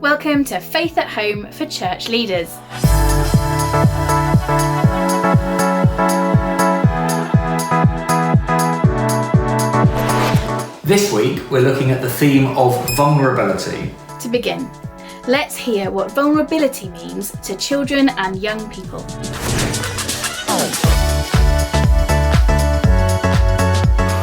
Welcome to Faith at Home for Church Leaders. This week, we're looking at the theme of vulnerability. To begin, let's hear what vulnerability means to children and young people.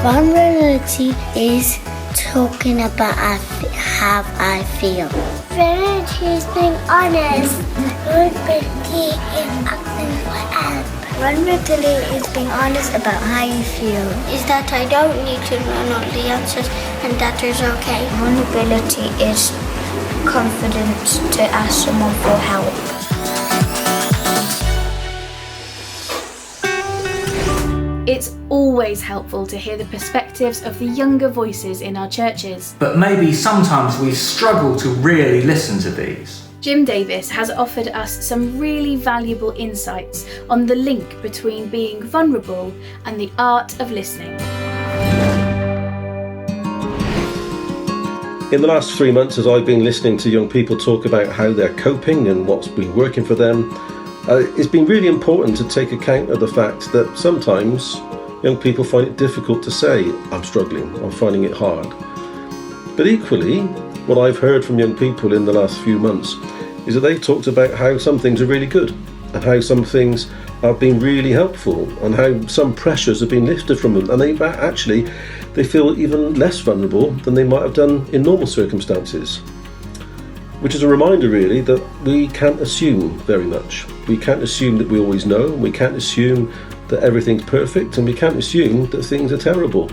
Vulnerability is talking about how I feel. Vulnerability is being honest. Vulnerability is asking for help. Vulnerability is being honest about how you feel. Is that I don't need to know all the answers and that is okay. Vulnerability is confidence to ask someone for help. It's always helpful to hear the perspectives of the younger voices in our churches. But maybe sometimes we struggle to really listen to these. Jim Davis has offered us some really valuable insights on the link between being vulnerable and the art of listening. In the last 3 months, as I've been listening to young people talk about how they're coping and what's been working for them, it's been really important to take account of the fact that sometimes young people find it difficult to say, I'm struggling, I'm finding it hard. But equally, what I've heard from young people in the last few months is that they've talked about how some things are really good and how some things have been really helpful and how some pressures have been lifted from them, and they feel even less vulnerable than they might have done in normal circumstances. Which is a reminder really that we can't assume very much. We can't assume that we always know, we can't assume that everything's perfect, and we can't assume that things are terrible.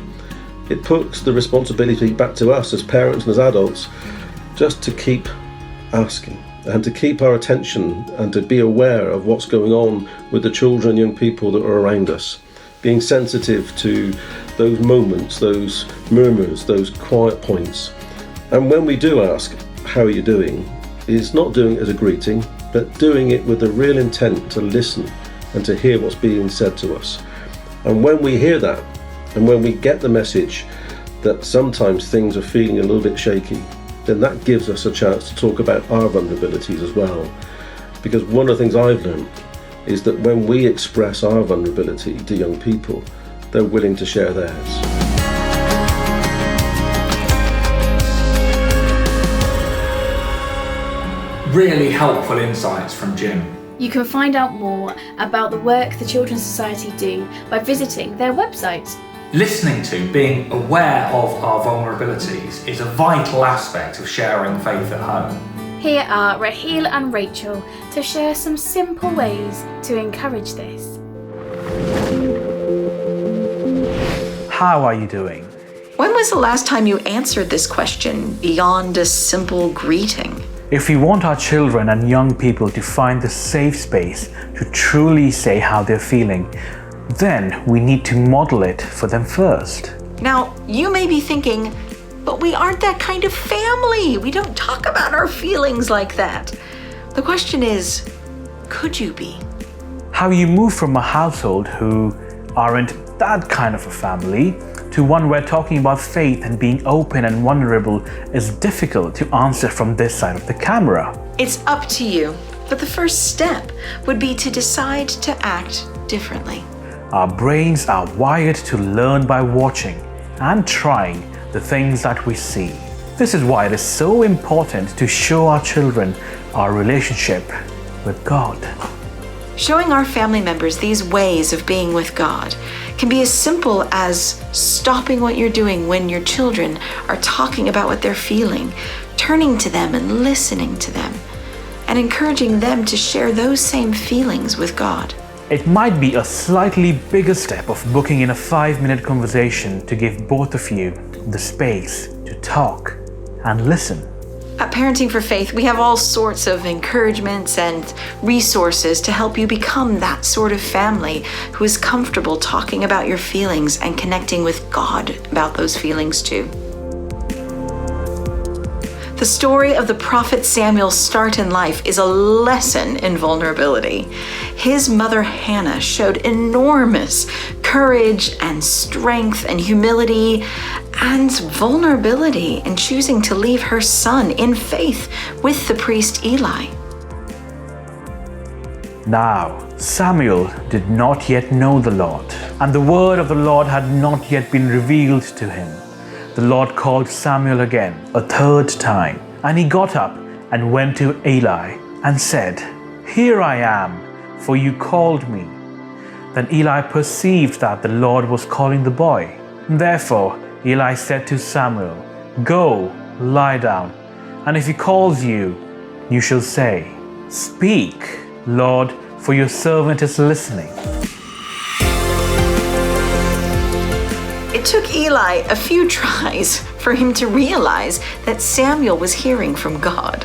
It puts the responsibility back to us as parents and as adults just to keep asking and to keep our attention and to be aware of what's going on with the children and young people that are around us. Being sensitive to those moments, those murmurs, those quiet points. And when we do ask, how are you doing? Is not doing it as a greeting, but doing it with the real intent to listen and to hear what's being said to us. And when we hear that, and when we get the message that sometimes things are feeling a little bit shaky, then that gives us a chance to talk about our vulnerabilities as well. Because one of the things I've learned is that when we express our vulnerability to young people, they're willing to share theirs. Really helpful insights from Jim. You can find out more about the work the Children's Society do by visiting their website. Listening to, being aware of our vulnerabilities is a vital aspect of sharing faith at home. Here are Raheel and Rachel to share some simple ways to encourage this. How are you doing? When was the last time you answered this question beyond a simple greeting? If we want our children and young people to find the safe space to truly say how they're feeling, then we need to model it for them first. Now, you may be thinking, but we aren't that kind of family. We don't talk about our feelings like that. The question is, could you be? How you move from a household who aren't that kind of a family to one where talking about faith and being open and vulnerable is difficult to answer from this side of the camera. It's up to you, but the first step would be to decide to act differently. Our brains are wired to learn by watching and trying the things that we see. This is why it is so important to show our children our relationship with God. Showing our family members these ways of being with God can be as simple as stopping what you're doing when your children are talking about what they're feeling, turning to them and listening to them, and encouraging them to share those same feelings with God. It might be a slightly bigger step of booking in a 5-minute conversation to give both of you the space to talk and listen. At Parenting for Faith, we have all sorts of encouragements and resources to help you become that sort of family who is comfortable talking about your feelings and connecting with God about those feelings too. The story of the prophet Samuel's start in life is a lesson in vulnerability. His mother Hannah showed enormous courage and strength and humility and vulnerability in choosing to leave her son in faith with the priest Eli. Now, Samuel did not yet know the Lord, and the word of the Lord had not yet been revealed to him. The Lord called Samuel again, a third time, and he got up and went to Eli and said, "Here I am, for you called me." Then Eli perceived that the Lord was calling the boy. Therefore, Eli said to Samuel, "Go, lie down, and if he calls you, you shall say, 'Speak, Lord, for your servant is listening.'" It took Eli a few tries for him to realize that Samuel was hearing from God.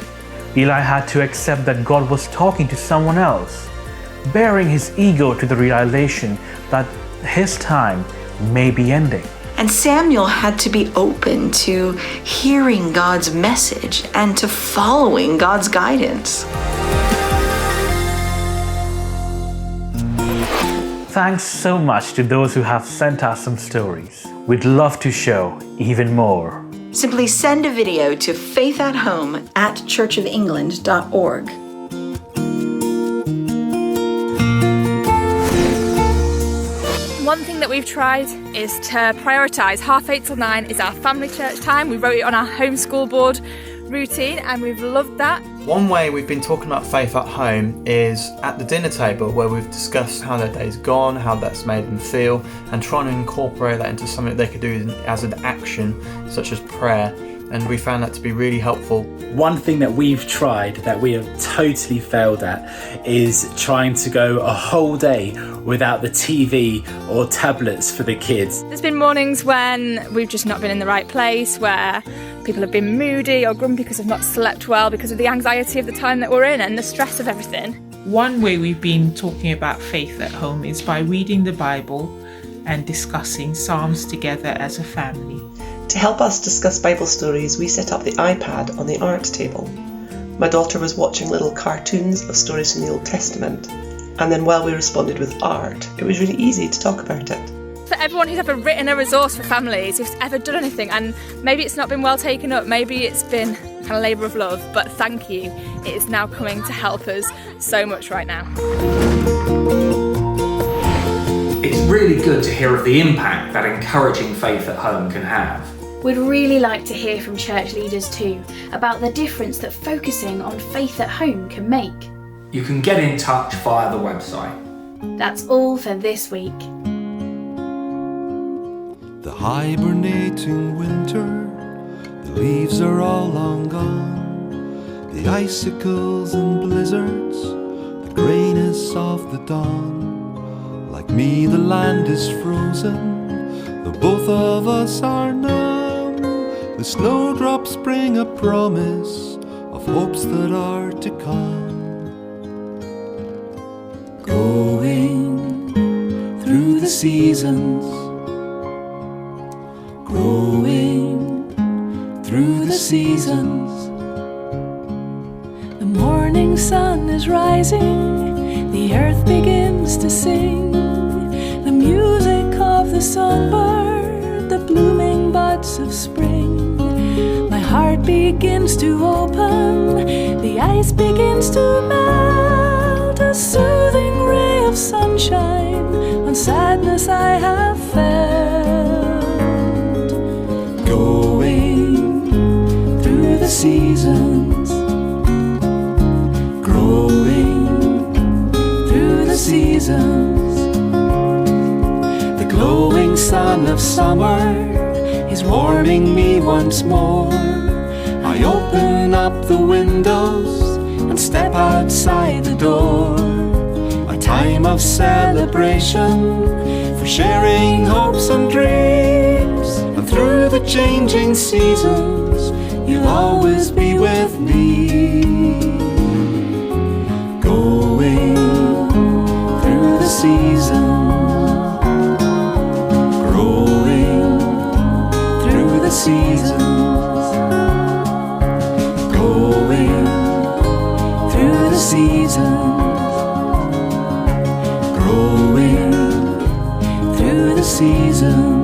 Eli had to accept that God was talking to someone else, bearing his ego to the realization that his time may be ending. And Samuel had to be open to hearing God's message and to following God's guidance. Thanks so much to those who have sent us some stories. We'd love to show even more. Simply send a video to faithathome@churchofengland.org. One thing that we've tried is to prioritise 8:30 till 9 is our family church time. We wrote it on our homeschool board routine and we've loved that. One way we've been talking about faith at home is at the dinner table, where we've discussed how their day's gone, how that's made them feel, and trying to incorporate that into something that they could do as an action, such as prayer. And we found that to be really helpful. One thing that we've tried that we have totally failed at is trying to go a whole day without the TV or tablets for the kids. There's been mornings when we've just not been in the right place, where people have been moody or grumpy because they've not slept well because of the anxiety of the time that we're in and the stress of everything. One way we've been talking about faith at home is by reading the Bible and discussing Psalms together as a family. To help us discuss Bible stories, we set up the iPad on the art table. My daughter was watching little cartoons of stories from the Old Testament, and then while we responded with art, it was really easy to talk about it. For everyone who's ever written a resource for families, who's ever done anything, and maybe it's not been well taken up, maybe it's been kind of labour of love, but thank you. It is now coming to help us so much right now. It's really good to hear of the impact that encouraging faith at home can have. We'd really like to hear from church leaders too about the difference that focusing on faith at home can make. You can get in touch via the website. That's all for this week. The hibernating winter, the leaves are all long gone. The icicles and blizzards, the grayness of the dawn. Like me, the land is frozen, though both of us are numb. The snowdrops bring a promise of hopes that are to come. Going through the seasons, growing through the seasons. The morning sun is rising, the earth begins to sing. The music of the songbird, the blooming buds of spring. My heart begins to open, the ice begins to melt. A soothing ray of sunshine on sadness I have felt. Going through the seasons, growing through the seasons. The glowing sun of summer is warming me once more. I open up the windows and step outside the door. A time of celebration for sharing hopes and dreams. And through the changing seasons, you'll always be with me. Going through the seasons, growing through the seasons. seasons, growing through the seasons.